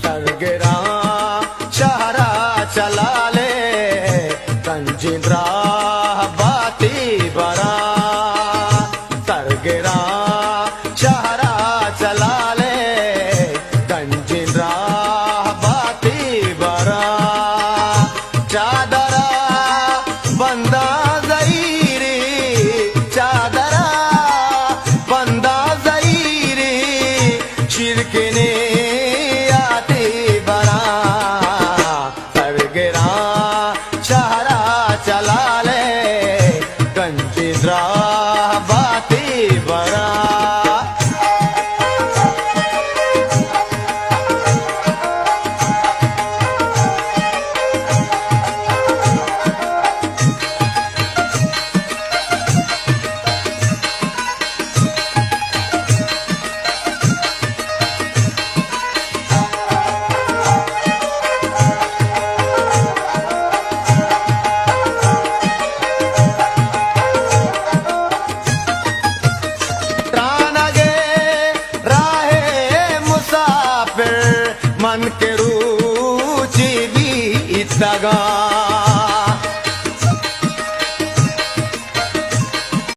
तरगेरा शहरा चला ले कंजिंद्रा बाती बरा तरगेरा शहरा चला ले कंजिंद्रा बाती बरा चादरा बंदा जईरी चादरा बंदा जईरी शिरकने चला ले कंजिंद्रा बाती बरा मन के रुचि भी इतगा